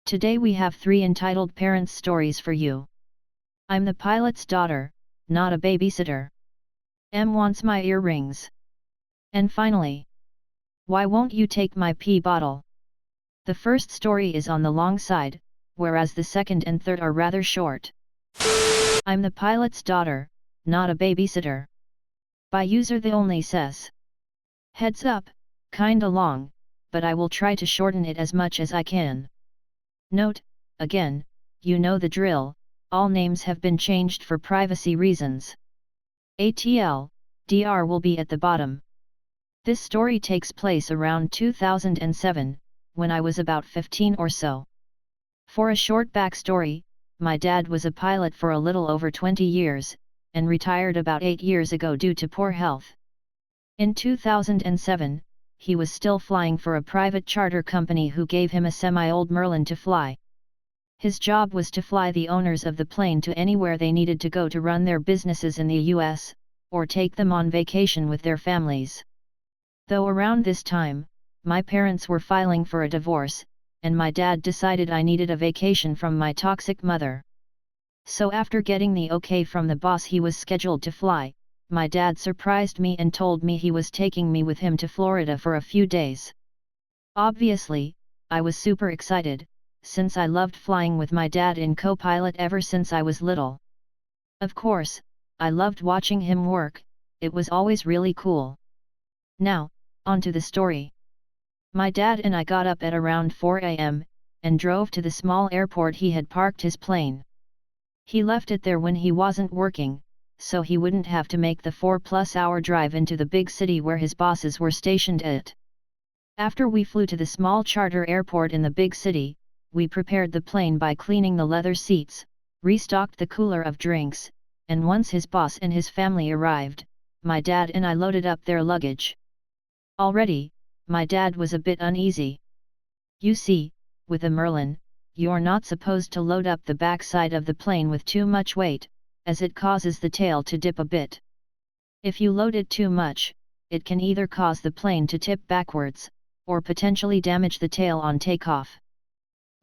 Today we have 3 entitled parents' stories for you. I'm the pilot's daughter, not a babysitter. M wants my earrings. And finally, why won't you take my pee bottle? The first story is on the long side, whereas the second and third are rather short. I'm the pilot's daughter, not a babysitter. By user the only says. Heads up, kinda long, but I will try to shorten it as much as I can. Note, again, you know the drill, all names have been changed for privacy reasons. ATL, DR will be at the bottom. This story takes place around 2007, when I was about 15 or so. For a short backstory, my dad was a pilot for a little over 20 years, and retired about 8 years ago due to poor health. In 2007, he was still flying for a private charter company who gave him a semi-old Merlin to fly. His job was to fly the owners of the plane to anywhere they needed to go to run their businesses in the US, or take them on vacation with their families. Though around this time, my parents were filing for a divorce, and my dad decided I needed a vacation from my toxic mother. So after getting the okay from the boss he was scheduled to fly, my dad surprised me and told me he was taking me with him to Florida for a few days. Obviously, I was super excited, since I loved flying with my dad in co-pilot ever since I was little. Of course, I loved watching him work, it was always really cool. Now, on to the story. My dad and I got up at around 4 a.m., and drove to the small airport he had parked his plane. He left it there when he wasn't working, so he wouldn't have to make the 4+ hour drive into the big city where his bosses were stationed at. After we flew to the small charter airport in the big city, we prepared the plane by cleaning the leather seats, restocked the cooler of drinks, and once his boss and his family arrived, my dad and I loaded up their luggage. Already, my dad was a bit uneasy. You see, with a Merlin, you're not supposed to load up the backside of the plane with too much weight, as it causes the tail to dip a bit. If you load it too much, it can either cause the plane to tip backwards, or potentially damage the tail on takeoff.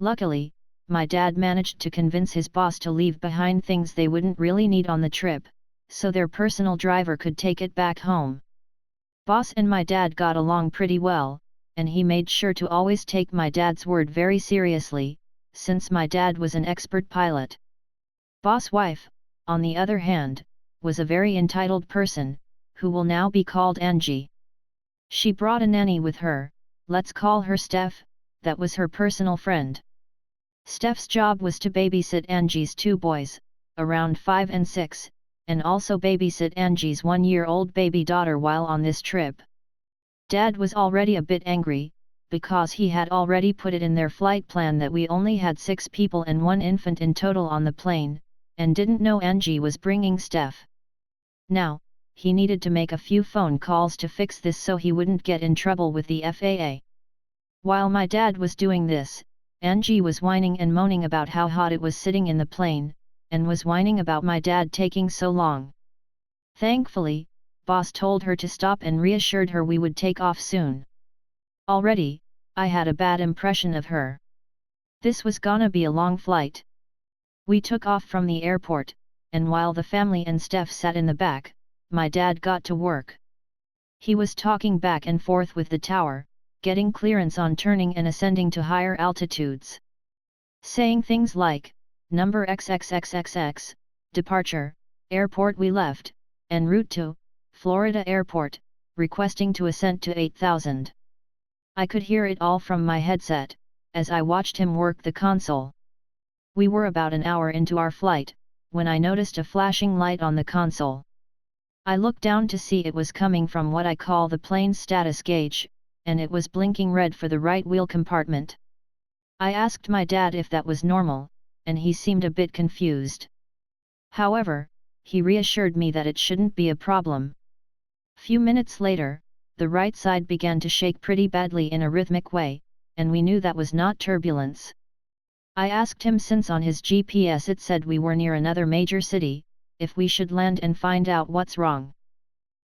Luckily, my dad managed to convince his boss to leave behind things they wouldn't really need on the trip, so their personal driver could take it back home. Boss and my dad got along pretty well, and he made sure to always take my dad's word very seriously, since my dad was an expert pilot. Boss wife, on the other hand, was a very entitled person, who will now be called Angie. She brought a nanny with her, let's call her Steph, that was her personal friend. Steph's job was to babysit Angie's 2 boys, around 5 and 6, and also babysit Angie's 1-year-old baby daughter while on this trip. Dad was already a bit angry, because he had already put it in their flight plan that we only had 6 people and 1 infant in total on the plane, and didn't know Angie was bringing Steph. Now, he needed to make a few phone calls to fix this so he wouldn't get in trouble with the FAA. While my dad was doing this, Angie was whining and moaning about how hot it was sitting in the plane, and was whining about my dad taking so long. Thankfully, boss told her to stop and reassured her we would take off soon. Already, I had a bad impression of her. This was gonna be a long flight. We took off from the airport, and while the family and Steph sat in the back, my dad got to work. He was talking back and forth with the tower, getting clearance on turning and ascending to higher altitudes. Saying things like, number XXXXX, departure, airport we left, en route to, Florida airport, requesting to ascend to 8,000. I could hear it all from my headset, as I watched him work the console. We were about an hour into our flight, when I noticed a flashing light on the console. I looked down to see it was coming from what I call the plane's status gauge, and it was blinking red for the right wheel compartment. I asked my dad if that was normal, and he seemed a bit confused. However, he reassured me that it shouldn't be a problem. Few minutes later, the right side began to shake pretty badly in a rhythmic way, and we knew that was not turbulence. I asked him, since on his GPS it said we were near another major city, if we should land and find out what's wrong.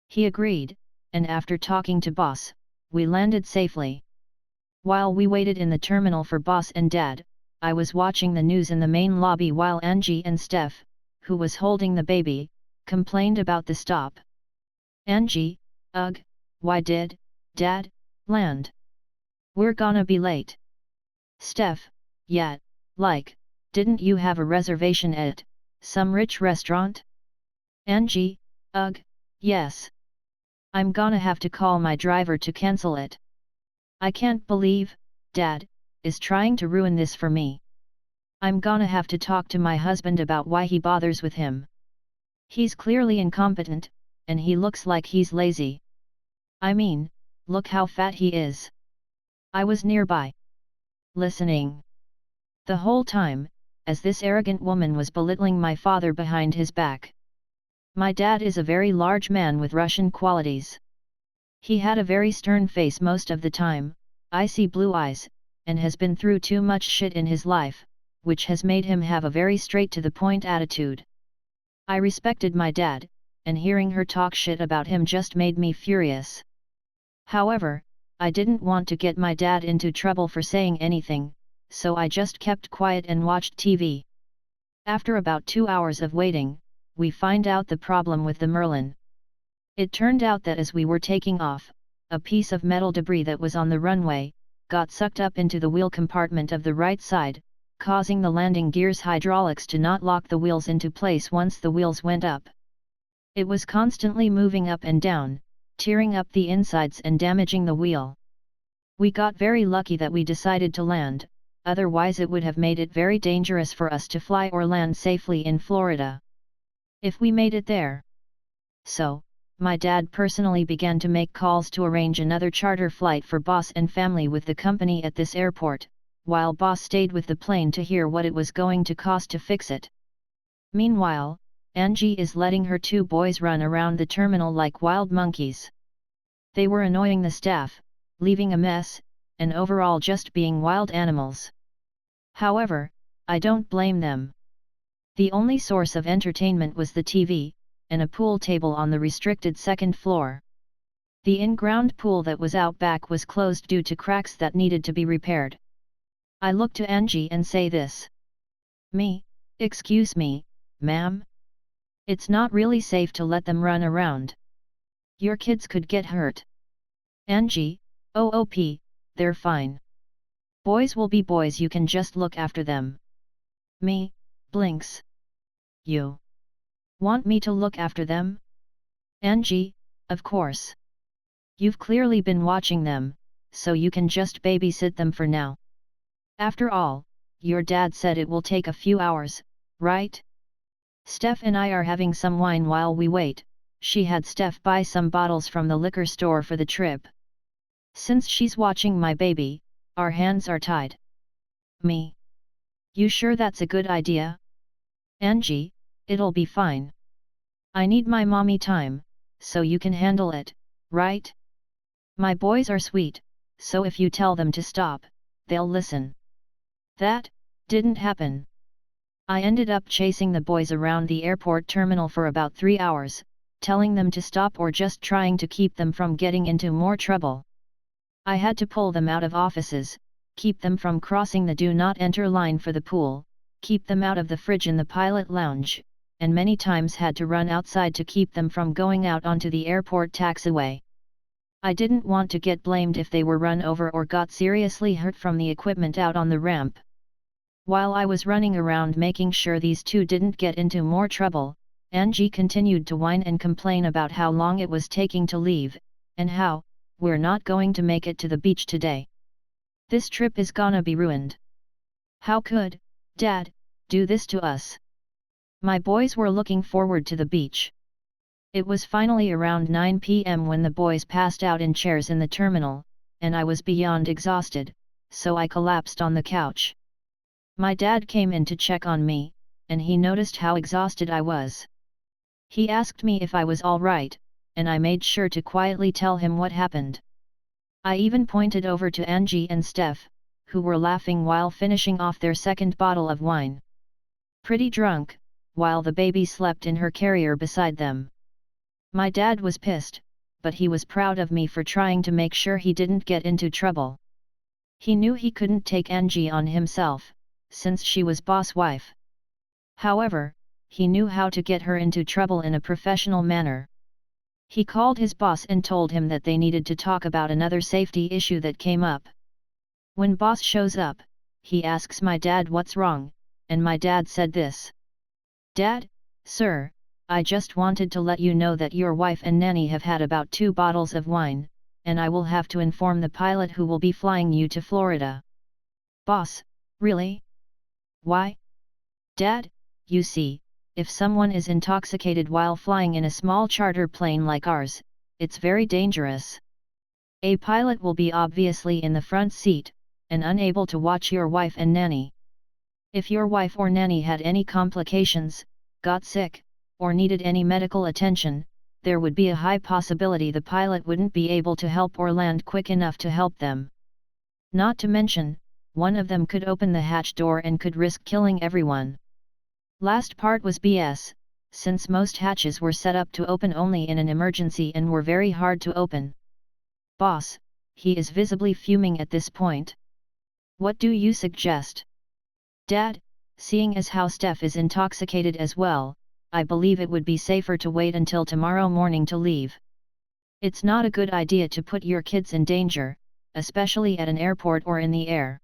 He agreed, and after talking to boss, we landed safely. While we waited in the terminal for boss and dad, I was watching the news in the main lobby while Angie and Steph, who was holding the baby, complained about the stop. Angie, ugh, why did Dad land? We're gonna be late. Steph, yeah, like, didn't you have a reservation at some rich restaurant? Angie, ugh, yes. I'm gonna have to call my driver to cancel it. I can't believe Dad is trying to ruin this for me. I'm gonna have to talk to my husband about why he bothers with him. He's clearly incompetent, and he looks like he's lazy. I mean, look how fat he is. I was nearby, listening the whole time, as this arrogant woman was belittling my father behind his back. My dad is a very large man with Russian qualities. He had a very stern face most of the time, icy blue eyes, and has been through too much shit in his life, which has made him have a very straight-to-the-point attitude. I respected my dad, and hearing her talk shit about him just made me furious. However, I didn't want to get my dad into trouble for saying anything, so I just kept quiet and watched TV. After about 2 hours of waiting, we find out the problem with the Merlin. It turned out that as we were taking off, a piece of metal debris that was on the runway got sucked up into the wheel compartment of the right side, causing the landing gear's hydraulics to not lock the wheels into place once the wheels went up. It was constantly moving up and down, tearing up the insides and damaging the wheel. We got very lucky that we decided to land, otherwise it would have made it very dangerous for us to fly or land safely in Florida. If we made it there. So, my dad personally began to make calls to arrange another charter flight for Boss and family with the company at this airport, while Boss stayed with the plane to hear what it was going to cost to fix it. Meanwhile, Angie is letting her 2 boys run around the terminal like wild monkeys. They were annoying the staff, leaving a mess, and overall just being wild animals. However, I don't blame them. The only source of entertainment was the TV, and a pool table on the restricted second floor. The in-ground pool that was out back was closed due to cracks that needed to be repaired. I look to Angie and say this. Me, excuse me, ma'am? It's not really safe to let them run around. Your kids could get hurt. Angie, OOP, they're fine. Boys will be boys, you can just look after them. Me, blinks. You want me to look after them? Angie, of course. You've clearly been watching them, so you can just babysit them for now. After all, your dad said it will take a few hours, right? Steph and I are having some wine while we wait. She had Steph buy some bottles from the liquor store for the trip. Since she's watching my baby, our hands are tied. Me. You sure that's a good idea? Angie, it'll be fine. I need my mommy time, so you can handle it, right? My boys are sweet, so if you tell them to stop, they'll listen. That didn't happen. I ended up chasing the boys around the airport terminal for about 3 hours, telling them to stop or just trying to keep them from getting into more trouble. I had to pull them out of offices, keep them from crossing the do not enter line for the pool, keep them out of the fridge in the pilot lounge, and many times had to run outside to keep them from going out onto the airport taxiway. I didn't want to get blamed if they were run over or got seriously hurt from the equipment out on the ramp. While I was running around making sure these 2 didn't get into more trouble, Angie continued to whine and complain about how long it was taking to leave, and how, we're not going to make it to the beach today. This trip is gonna be ruined. How could Dad do this to us? My boys were looking forward to the beach. It was finally around 9 p.m. when the boys passed out in chairs in the terminal, and I was beyond exhausted, so I collapsed on the couch. My dad came in to check on me, and he noticed how exhausted I was. He asked me if I was all right, and I made sure to quietly tell him what happened. I even pointed over to Angie and Steph, who were laughing while finishing off their second bottle of wine. Pretty drunk, while the baby slept in her carrier beside them. My dad was pissed, but he was proud of me for trying to make sure he didn't get into trouble. He knew he couldn't take Angie on himself, since she was boss wife. However, he knew how to get her into trouble in a professional manner. He called his boss and told him that they needed to talk about another safety issue that came up. When boss shows up, he asks my dad what's wrong, and my dad said this. Dad, sir, I just wanted to let you know that your wife and nanny have had about 2 bottles of wine, and I will have to inform the pilot who will be flying you to Florida. Boss, really? Why? Dad, you see, if someone is intoxicated while flying in a small charter plane like ours, it's very dangerous. A pilot will be obviously in the front seat, and unable to watch your wife and nanny. If your wife or nanny had any complications, got sick, or needed any medical attention, there would be a high possibility the pilot wouldn't be able to help or land quick enough to help them. Not to mention, one of them could open the hatch door and could risk killing everyone. Last part was BS, since most hatches were set up to open only in an emergency and were very hard to open. Boss, he is visibly fuming at this point. What do you suggest? Dad, seeing as how Steph is intoxicated as well, I believe it would be safer to wait until tomorrow morning to leave. It's not a good idea to put your kids in danger, especially at an airport or in the air.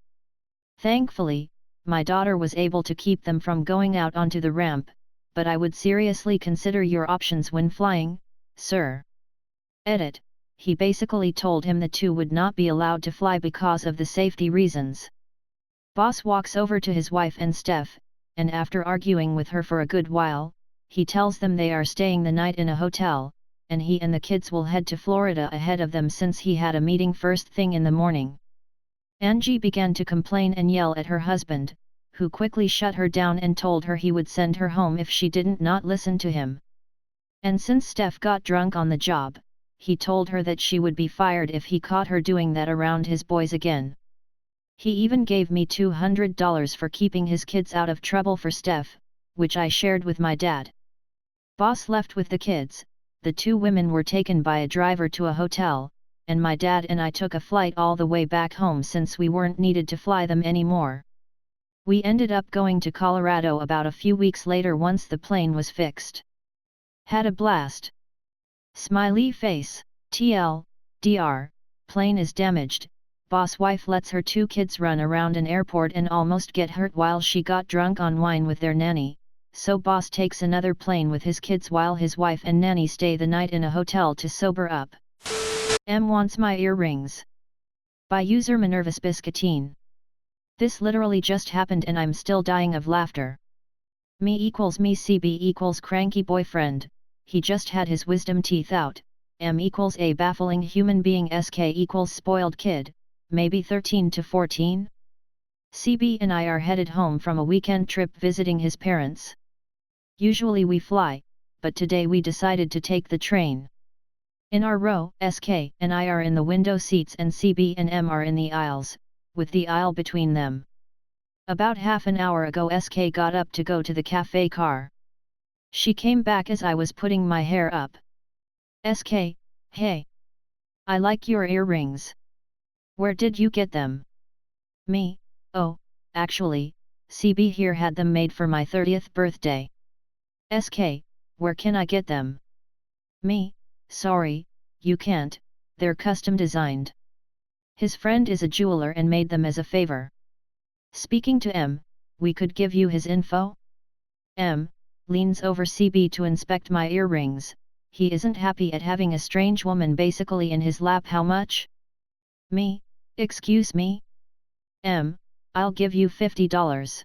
Thankfully, my daughter was able to keep them from going out onto the ramp, but I would seriously consider your options when flying, sir. Edit. He basically told him the two would not be allowed to fly because of the safety reasons. Boss walks over to his wife and Steph, and after arguing with her for a good while, he tells them they are staying the night in a hotel, and he and the kids will head to Florida ahead of them since he had a meeting first thing in the morning. Angie began to complain and yell at her husband, who quickly shut her down and told her he would send her home if she didn't not listen to him. And since Steph got drunk on the job, he told her that she would be fired if he caught her doing that around his boys again. He even gave me $200 for keeping his kids out of trouble for Steph, which I shared with my dad. Boss left with the kids, the 2 women were taken by a driver to a hotel, and my dad and I took a flight all the way back home since we weren't needed to fly them anymore. We ended up going to Colorado about a few weeks later once the plane was fixed. Had a blast. Smiley face, TL, DR, plane is damaged, boss wife lets her 2 kids run around an airport and almost get hurt while she got drunk on wine with their nanny, so boss takes another plane with his kids while his wife and nanny stay the night in a hotel to sober up. M wants my earrings. By user Minervus Biscatine. This literally just happened and I'm still dying of laughter. Me equals me CB equals cranky boyfriend. He just had his wisdom teeth out. M equals a baffling human being. SK equals spoiled kid, maybe 13 to 14? CB and I are headed home from a weekend trip visiting his parents. Usually we fly, but today we decided to take the train. In our row, SK and I are in the window seats and CB and M are in the aisles, with the aisle between them. About half an hour ago SK got up to go to the cafe car. She came back as I was putting my hair up. SK, hey. I like your earrings. Where did you get them? Me, oh, actually, CB here had them made for my 30th birthday. SK, where can I get them? Me, sorry, you can't, they're custom designed. His friend is a jeweler and made them as a favor. Speaking to M, we could give you his info? M leans over CB to inspect my earrings. He isn't happy at having a strange woman basically in his lap. How much? Me, excuse me? M, I'll give you $50.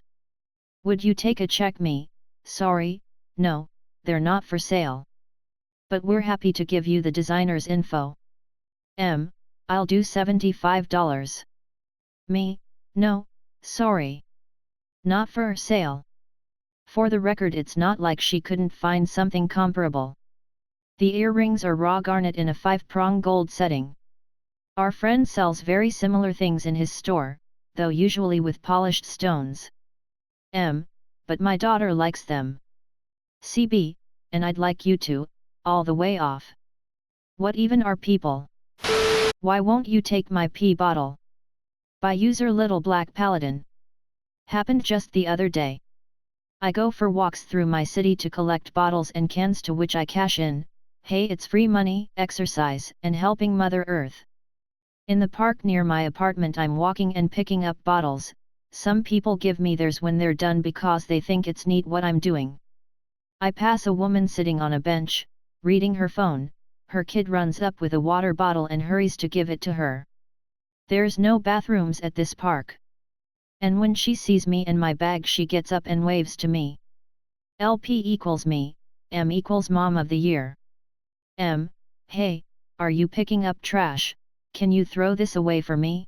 Would you take a check? Me, sorry, no, they're not for sale. But we're happy to give you the designer's info. M, I'll do $75. Me, no, sorry. Not for sale. For the record, it's not like she couldn't find something comparable. The earrings are raw garnet in a 5-prong gold setting. Our friend sells very similar things in his store, though usually with polished stones. M, but my daughter likes them. CB, and I'd like you to, all the way off. What even are people? Why won't you take my pee bottle? By user Little Black Paladin. Happened just the other day. I go for walks through my city to collect bottles and cans to which I cash in. Hey, it's free money, exercise, and helping Mother Earth. In the park near my apartment I'm walking and picking up bottles. Some people give me theirs when they're done because they think it's neat what I'm doing. I pass a woman sitting on a bench, reading her phone. Her kid runs up with a water bottle and hurries to give it to her. There's no bathrooms at this park. And when she sees me and my bag she gets up and waves to me. LP equals me, M equals Mom of the Year. M, hey, are you picking up trash? Can you throw this away for me?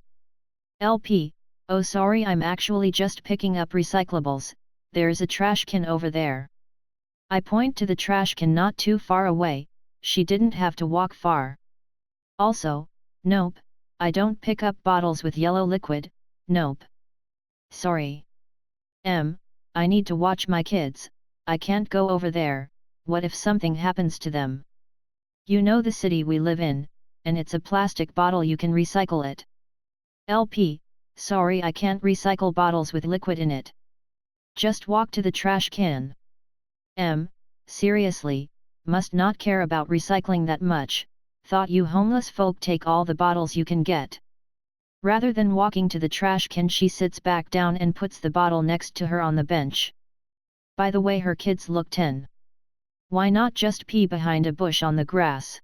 LP, oh sorry, I'm actually just picking up recyclables, there's a trash can over there. I point to the trash can not too far away, she didn't have to walk far. Also, nope, I don't pick up bottles with yellow liquid, nope. Sorry. M, I need to watch my kids, I can't go over there, what if something happens to them? You know the city we live in, and it's a plastic bottle, you can recycle it. LP, sorry, I can't recycle bottles with liquid in it. Just walk to the trash can. M, seriously, must not care about recycling that much, thought you homeless folk take all the bottles you can get. Rather than walking to the trash can she sits back down and puts the bottle next to her on the bench. By the way, her kids look 10. Why not just pee behind a bush on the grass?